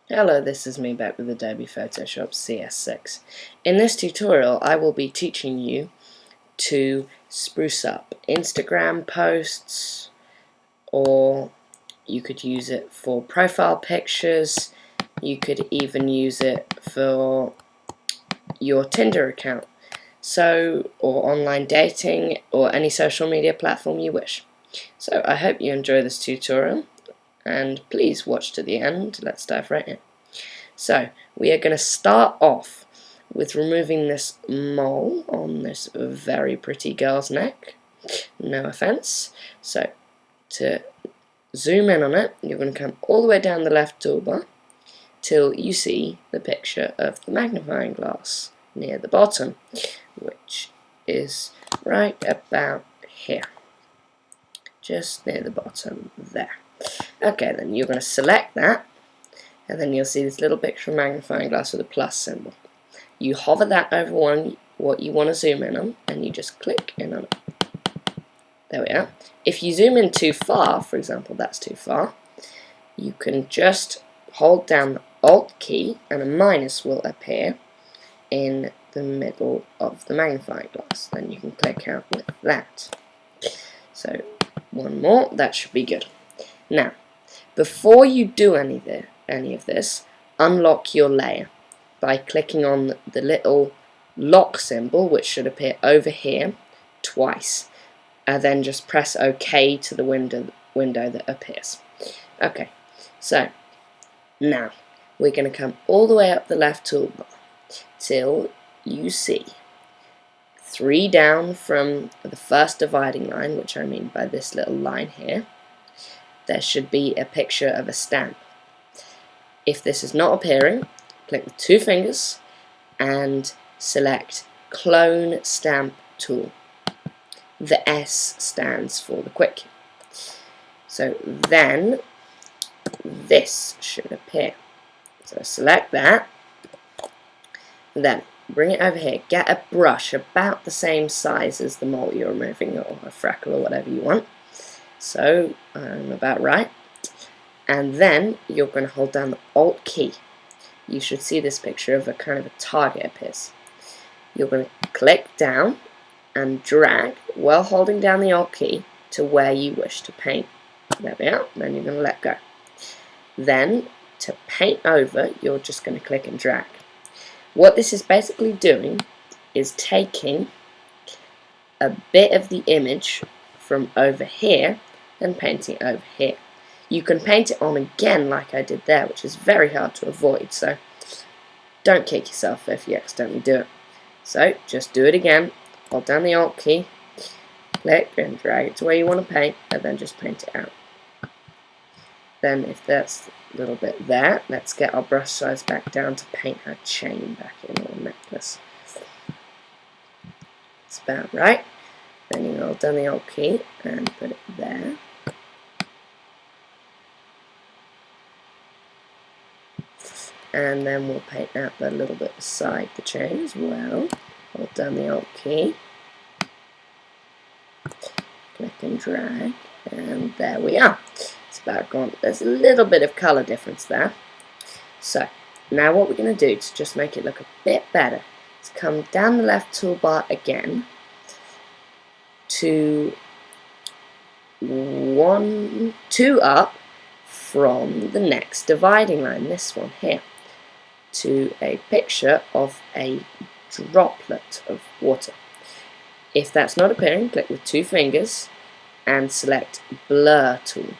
Hello, this is me back with Adobe Photoshop CS6. In this tutorial, I will be teaching you to spruce up Instagram posts, or you could use it for profile pictures. You could even use it for your Tinder account, or online dating, or any social media platform you wish. So I hope you enjoy this tutorial, and please watch to the end. Let's dive right in. So we are going to start off with removing this mole on this very pretty girl's neck. No offense. So to zoom in on it, you're going to come all the way down the left toolbar till you see the picture of the magnifying glass near the bottom, which is right about here, just near the bottom there. Okay, then you're going to select that, and then you'll see this little picture of magnifying glass with a plus symbol. You hover that over what you want to zoom in on, and you just click in on it. There we are. If you zoom in too far, for example, that's too far, you can just hold down the Alt key, and a minus will appear in the middle of the magnifying glass. Then you can click out with that. So, one more, that should be good. Now, before you do any of this, unlock your layer by clicking on the little lock symbol, which should appear over here twice, and then just press OK to the window that appears. Okay, so now we're going to come all the way up the left toolbar till you see 3 down from the first dividing line, which I mean by this little line here. There should be a picture of a stamp. If this is not appearing, click with 2 fingers and select Clone Stamp Tool. The S stands for the quick. So then this should appear. So select that, then bring it over here. Get a brush about the same size as the mole you're removing, or a freckle, or whatever you want. So I'm about right. And then you're going to hold down the Alt key. You should see this picture of a kind of a target appears. You're going to click down and drag while holding down the Alt key to where you wish to paint. There we are. Then you're going to let go. Then to paint over, you're just going to click and drag. What this is basically doing is taking a bit of the image from over here and painting it over here. You can paint it on again like I did there, which is very hard to avoid, so don't kick yourself if you accidentally do it. So just do it again, hold down the Alt key, click and drag it to where you want to paint, and then just paint it out. Then if that's a little bit there, let's get our brush size back down to paint our chain back in, or necklace. It's about right. Then you hold down the Alt key and put it there. And then we'll paint out a little bit beside the chain as well. Hold down the Alt key, click and drag, and there we are. It's about gone. There's a little bit of colour difference there. So now what we're going to do to just make it look a bit better is come down the left toolbar again to 2 up from the next dividing line, this one here, to a picture of a droplet of water. If that's not appearing, click with 2 fingers and select Blur Tool.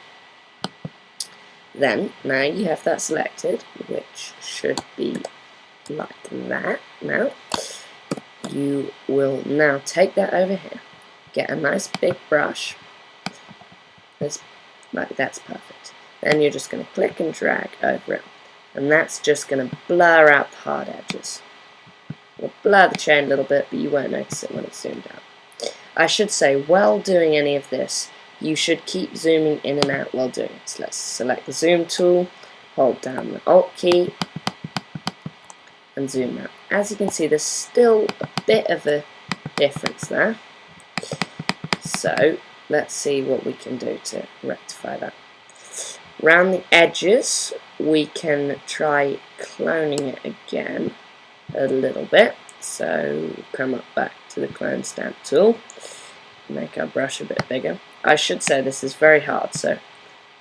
Then, now you have that selected, which should be like that. Now, you will now take that over here, get a nice big brush, that's perfect. Then you're just going to click and drag over it, and that's just going to blur out the hard edges. We'll blur the chain a little bit, but you won't notice it when it's zoomed out. I should say, while doing any of this, you should keep zooming in and out while doing it. So let's select the zoom tool, hold down the Alt key, and zoom out. As you can see, there's still a bit of a difference there. So let's see what we can do to rectify that. Round the edges, we can try cloning it again a little bit. So come up back to the clone stamp tool, make our brush a bit bigger. I should say this is very hard, so it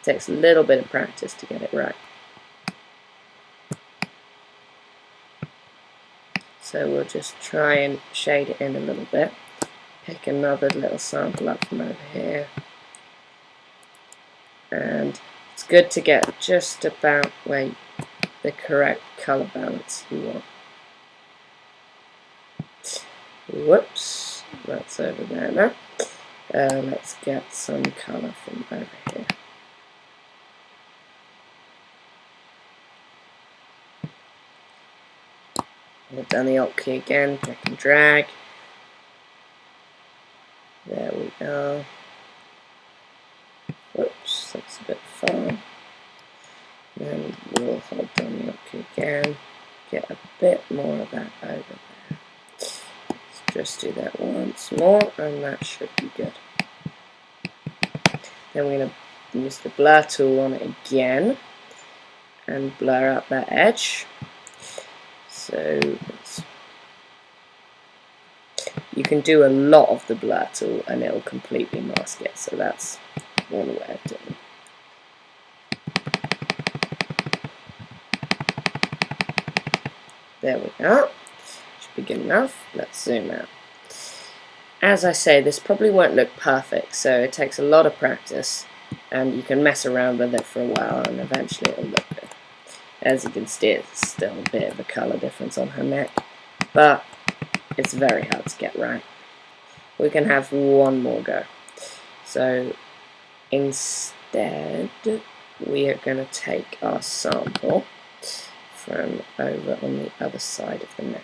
takes a little bit of practice to get it right. So we'll just try and shade it in a little bit. Pick another little sample up from over here. And it's good to get just about where the correct colour balance you want. Whoops, that's over there now. Let's get some colour from over here. Hold down the Alt key again, click and drag. There we go. Whoops, that's a bit far. Then we'll hold down the Alt key again, get a bit more of that over there. Let's just do that once more, and that should be good. Then we're going to use the blur tool on it again and blur out that edge. So you can do a lot of the blur tool and it will completely mask it, so that's one way of doing it. There we go. Should be good enough. Let's zoom out. As I say, this probably won't look perfect, so it takes a lot of practice, and you can mess around with it for a while and eventually it'll look good. As you can see, it's still a bit of a colour difference on her neck, but it's very hard to get right. We can have one more go. So instead, we are going to take our sample from over on the other side of the neck.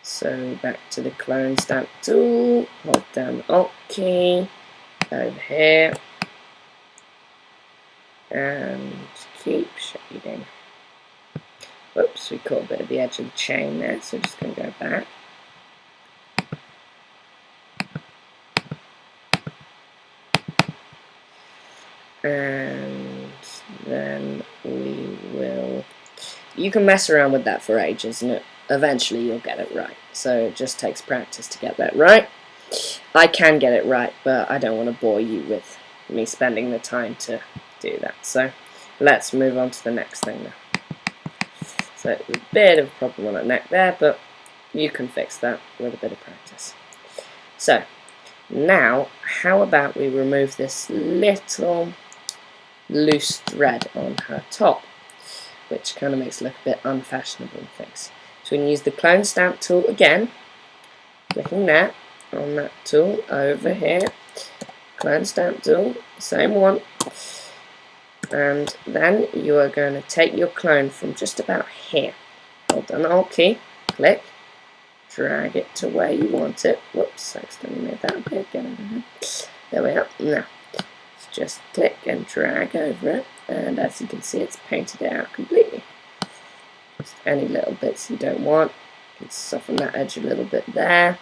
So back to the clone stamp tool, hold down the Alt key, over here, and keep shading. Whoops, we caught a bit of the edge of the chain there, so we're just going to go back. And then we will... You can mess around with that for ages, and eventually you'll get it right. So it just takes practice to get that right. I can get it right, but I don't want to bore you with me spending the time to do that. So let's move on to the next thing now. So a bit of a problem on that neck there, but you can fix that with a bit of practice. So now, how about we remove this little loose thread on her top, which kind of makes it look a bit unfashionable and things. So we can use the clone stamp tool again, clicking that on that tool over here, clone stamp tool, same one, and then you are going to take your clone from just about here, hold down the Alt key, click, drag it to where you want it. Whoops, I accidentally made that big. There we are. Now, just click and drag over it, and as you can see, it's painted it out completely. Just any little bits you don't want, you can soften that edge a little bit there.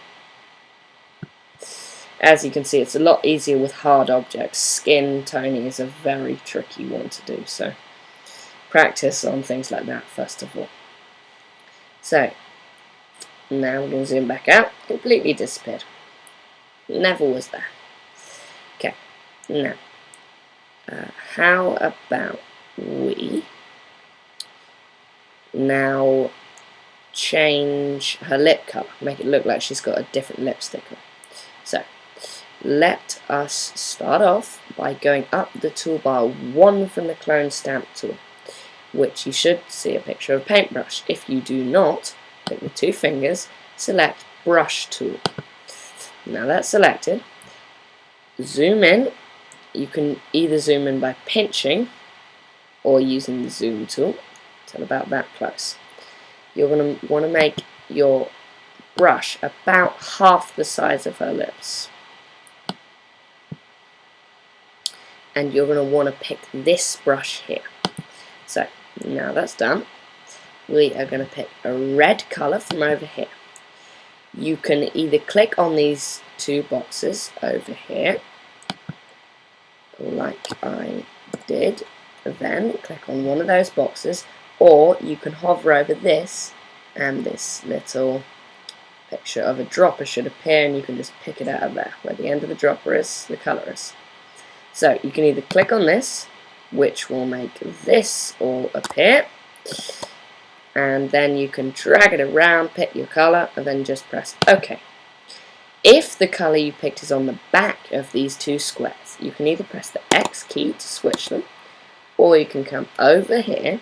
As you can see, it's a lot easier with hard objects. Skin toning is a very tricky one to do, so practice on things like that first of all. So, now we're going to zoom back out. Completely disappeared. Never was there. Okay, now, how about we now change her lip colour, make it look like she's got a different lipstick on. So, let us start off by going up the toolbar one from the clone stamp tool, which you should see a picture of a paintbrush. If you do not, click with 2 fingers, select brush tool. Now that's selected, zoom in. You can either zoom in by pinching or using the zoom tool till about that close. You're going to want to make your brush about half the size of her lips. And you're going to want to pick this brush here. So, now that's done, we are going to pick a red colour from over here. You can either click on these 2 boxes over here, like I did, then click on one of those boxes, or you can hover over this and this little picture of a dropper should appear, and you can just pick it out of there. Where the end of the dropper is, the colour is. So you can either click on this, which will make this all appear, and then you can drag it around, pick your colour, and then just press OK. If the colour you picked is on the back of these two squares, you can either press the X key to switch them, or you can come over here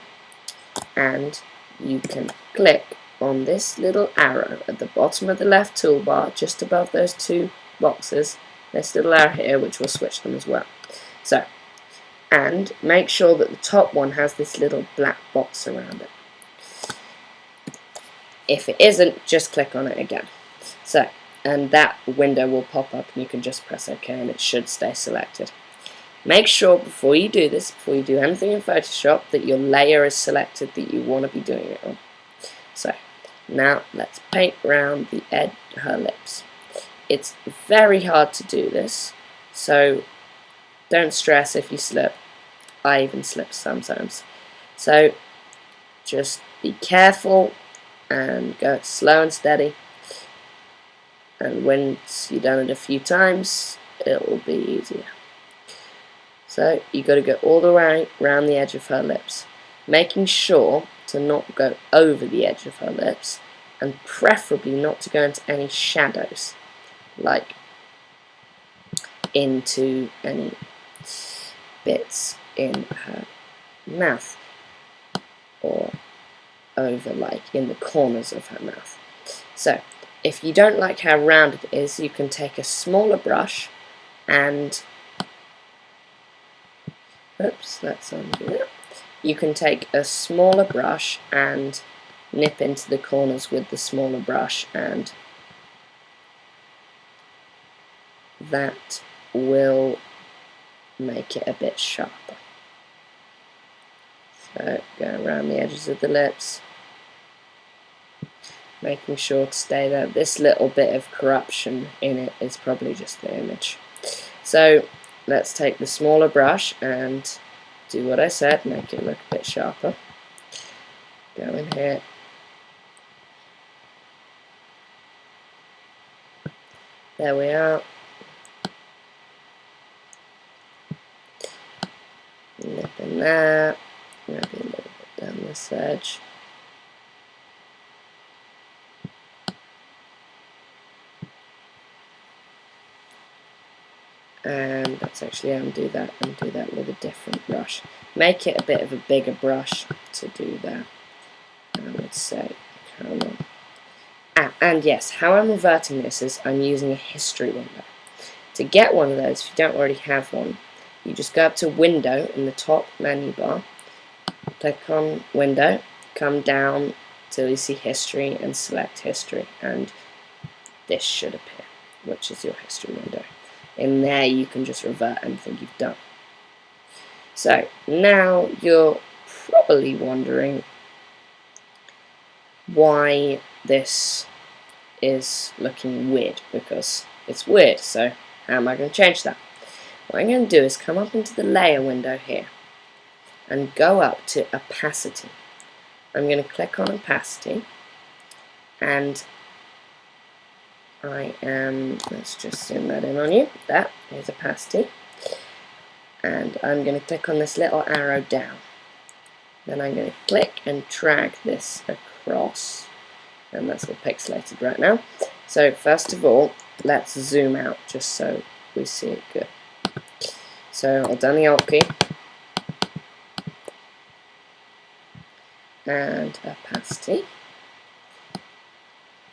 and you can click on this little arrow at the bottom of the left toolbar, just above those two boxes, this little arrow here, which will switch them as well. So, and make sure that the top one has this little black box around it. If it isn't, just click on it again. So, and that window will pop up and you can just press OK and it should stay selected. Make sure before you do this, before you do anything in Photoshop, that your layer is selected that you want to be doing it on. So, now let's paint around the edge of her lips. It's very hard to do this, so don't stress if you slip. I even slip sometimes. So just be careful and go slow and steady. And once you've done it a few times, it will be easier. So you've got to go all the way around the edge of her lips, making sure to not go over the edge of her lips, and preferably not to go into any shadows, like into any bits in her mouth, or over like in the corners of her mouth. So if you don't like how round it is, you can take a smaller brush and let's undo that. You can take a smaller brush and nip into the corners with the smaller brush, and that will make it a bit sharper. So go around the edges of the lips, making sure to stay there. This little bit of corruption in it is probably just the image. So let's take the smaller brush and do what I said, make it look a bit sharper. Go in here. There we are. Nip in there. Maybe a little bit down this edge. And let's actually undo that with a different brush. Make it a bit of a bigger brush to do that. I would say, come on. And yes, how I'm reverting this is I'm using a history window. To get one of those, if you don't already have one, you just go up to Window in the top menu bar, click on Window, come down till you see History and select History, and this should appear, which is your history window. In there you can just revert anything you've done. So now you're probably wondering why this is looking weird, because it's weird. So how am I going to change that? What I'm going to do is come up into the layer window here and go up to opacity. I'm going to click on opacity, and let's just zoom that in on you. That is opacity. And I'm going to click on this little arrow down. Then I'm going to click and drag this across. And that's all pixelated right now. So first of all, let's zoom out just so we see it good. So I'll down the Alt key. And opacity.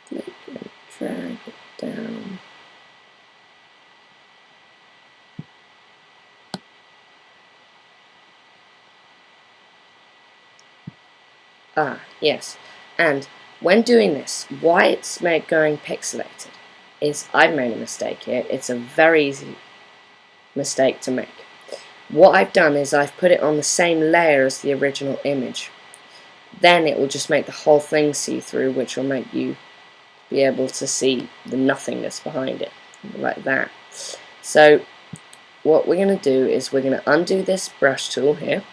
Click and drag it down. Yes. And when doing this, why it's going pixelated is I've made a mistake here. It's a very easy mistake to make. What I've done is I've put it on the same layer as the original image. Then it will just make the whole thing see-through, which will make you be able to see the nothingness behind it, like that. So what we're going to do is we're going to undo this brush tool here,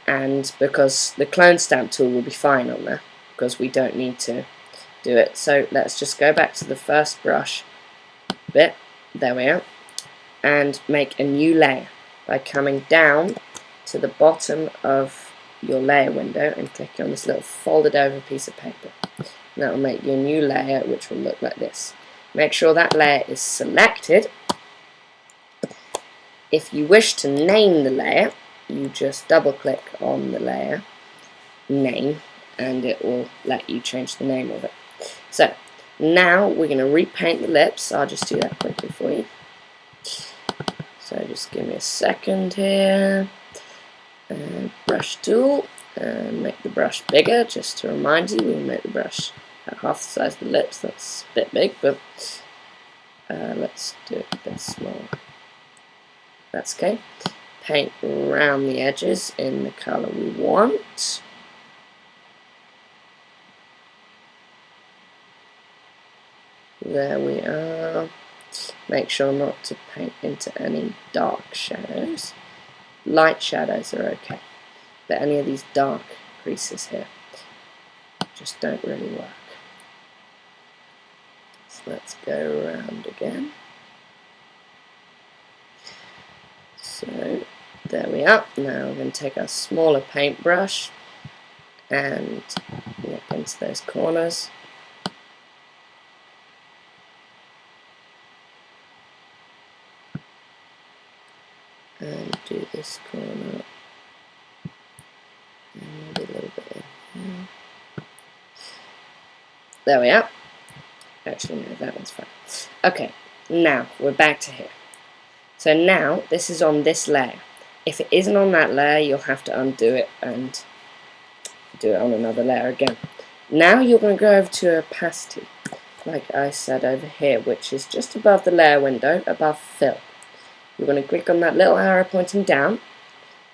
and because the clone stamp tool will be fine on there, because we don't need to do it. So let's just go back to the first brush bit, there we are, and make a new layer by coming down to the bottom of your layer window and clicking on this little folded over piece of paper. And that will make your new layer, which will look like this. Make sure that layer is selected. If you wish to name the layer, you just double click on the layer name and it will let you change the name of it. So now we're going to repaint the lips. I'll just do that quickly for you. So just give me a second here. Brush tool, and make the brush bigger, just to remind you, we'll make the brush at half the size of the lips. That's a bit big, but let's do it a bit smaller. That's okay. Paint around the edges in the colour we want. There we are. Make sure not to paint into any dark shadows. Light shadows are okay, but any of these dark creases here just don't really work. So let's go around again. So there we are. Now we're going to take our smaller paintbrush and nip into those corners. And do this corner and maybe a little bit in here. There we are. Actually, no, that one's fine. Okay, now we're back to here. So now this is on this layer. If it isn't on that layer, you'll have to undo it and do it on another layer again. Now you're going to go over to opacity, like I said over here, which is just above the layer window, above fill. You're going to click on that little arrow pointing down,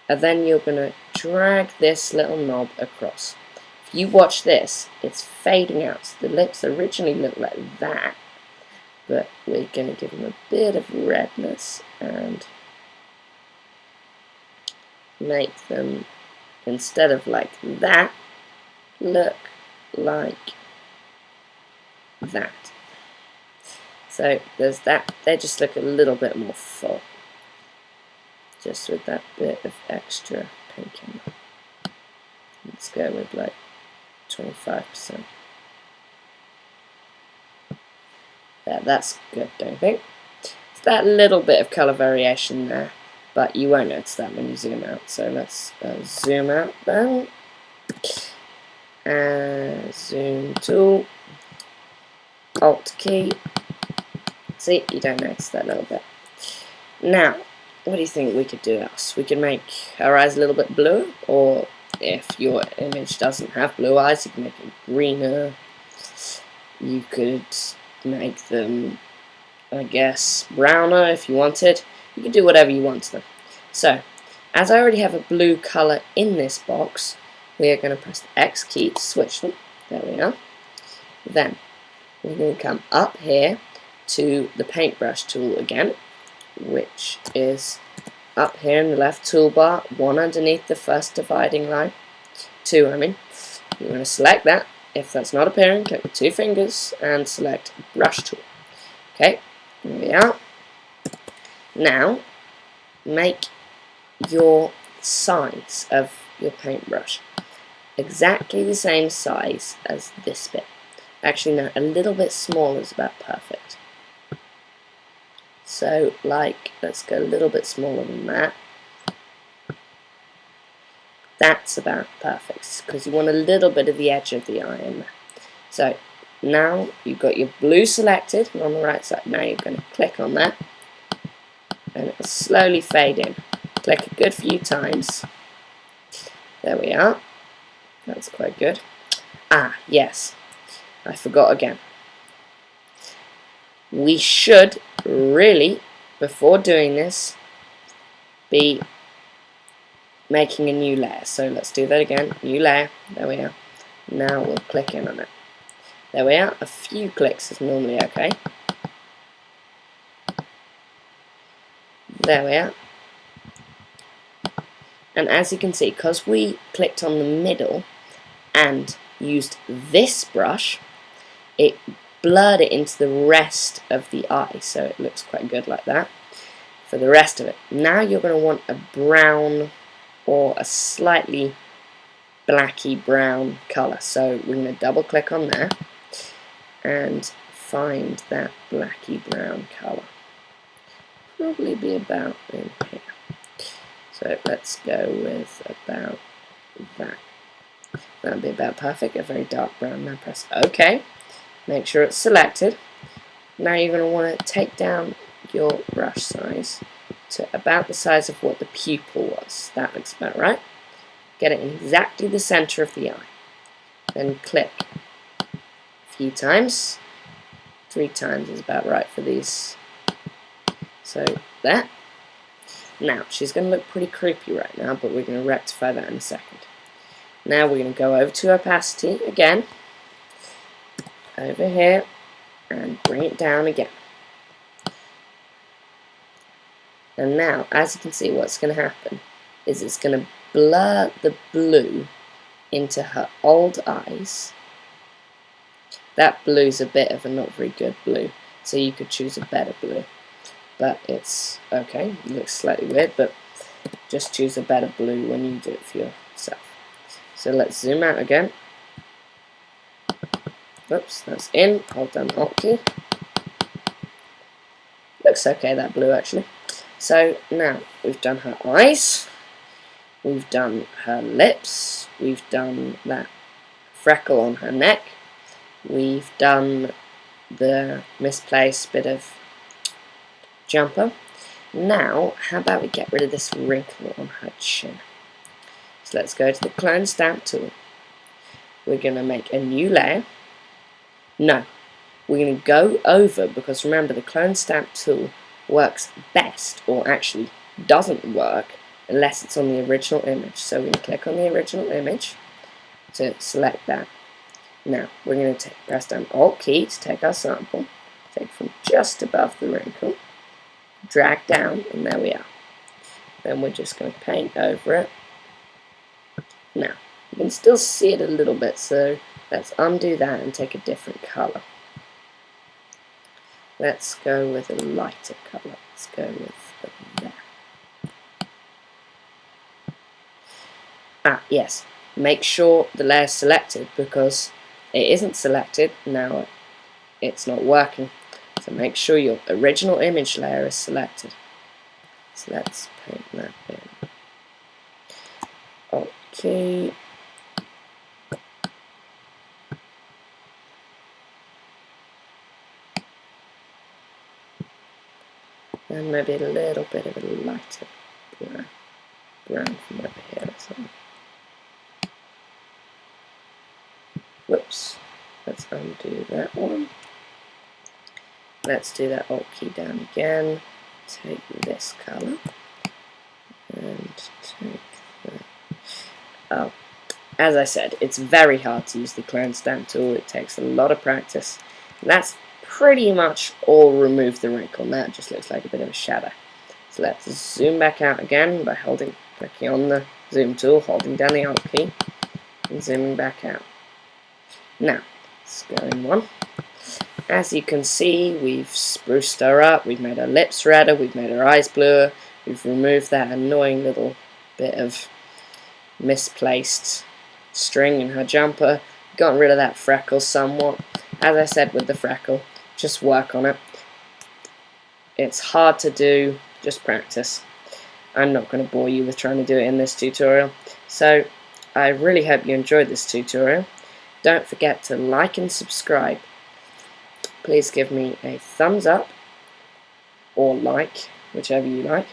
and then you're going to drag this little knob across. If you watch this, it's fading out. So the lips originally look like that, but we're going to give them a bit of redness and make them, instead of like that, look like that. So there's that. They just look a little bit more full, just with that bit of extra pink in them. Let's go with like 25%. Yeah, that's good, don't you think? It's that little bit of colour variation there, but you won't notice that when you zoom out. So let's zoom out then. Zoom tool, Alt key. See, you don't notice that little bit. Now, what do you think we could do else? We could make our eyes a little bit blue, or if your image doesn't have blue eyes, you can make it greener. You could make them, I guess, browner if you wanted. You can do whatever you want to them. So, as I already have a blue colour in this box, we are going to press the X key to switch them. There we are. Then, we're going to come up here to the paintbrush tool again, which is up here in the left toolbar, one underneath the first dividing line. Two, I mean. You're going to select that. If that's not appearing, click with 2 fingers and select brush tool. Okay, here we are. Now, make your size of your paintbrush exactly the same size as this bit. Actually, no, a little bit smaller is about perfect. So, like, let's go a little bit smaller than that. That's about perfect, because you want a little bit of the edge of the eye in there. So, now you've got your blue selected, and on the right side, now you're going to click on that, and it will slowly fade in. Click a good few times. There we are. That's quite good. Ah, yes. I forgot again. We should really, before doing this, be making a new layer. So let's do that again. New layer. There we are. Now we'll click in on it. There we are. A few clicks is normally okay. There we are. And as you can see, because we clicked on the middle and used this brush, it blurred it into the rest of the eye, so it looks quite good like that for the rest of it. Now you're going to want a brown or a slightly blacky brown colour, so we're going to double click on there and find that blacky brown colour. Probably be about in here. So let's go with about that. That'll be about perfect, a very dark brown. Now press OK. Make sure it's selected. Now you're going to want to take down your brush size to about the size of what the pupil was. That looks about right. Get it in exactly the center of the eye. Then click a few times. 3 times is about right for these. So there. Now, she's going to look pretty creepy right now, but we're going to rectify that in a second. Now we're going to go over to opacity again. Over here. And bring it down again. And now, as you can see, what's going to happen is it's going to blur the blue into her old eyes. That blue's a bit of a not very good blue, so you could choose a better blue. But it's okay, it looks slightly weird, but just choose a better blue when you do it for yourself. So let's zoom out again. Oops, that's in, hold down the Alt key. Looks okay, that blue actually. So now we've done her eyes, we've done her lips, we've done that freckle on her neck, we've done the misplaced bit of jumper. Now, how about we get rid of this wrinkle on her chin? So let's go to the clone stamp tool. We're going to make a new layer. No, we're going to go over, because remember the clone stamp tool works best, or actually doesn't work, unless it's on the original image. So we're going to click on the original image to select that. Now, we're going to press down Alt key to take our sample, take from just above the wrinkle, drag down, and there we are. Then we're just going to paint over it. Now, you can still see it a little bit, so let's undo that and take a different colour. Let's go with a lighter colour. Let's go with that. Ah, yes. Make sure the layer's selected, because it isn't selected. Now it's not working. So make sure your original image layer is selected. So let's paint that in. Okay. And maybe a little bit of a lighter brown from over here or something. Whoops. Let's undo that one. Let's do that Alt key down again. Take this colour. And take that. Oh. As I said, it's very hard to use the clone stamp tool. It takes a lot of practice. And that's pretty much all remove the wrinkle. Now it just looks like a bit of a shadow. So let's zoom back out again by clicking on the zoom tool, holding down the Alt key, and zooming back out. Now, let's go in one. As you can see, we've spruced her up, we've made her lips redder, we've made her eyes bluer, we've removed that annoying little bit of misplaced string in her jumper, gotten rid of that freckle somewhat. As I said with the freckle, just work on it. It's hard to do, just practice. I'm not going to bore you with trying to do it in this tutorial. So, I really hope you enjoyed this tutorial. Don't forget to like and subscribe. Please give me a thumbs up, or like, whichever you like.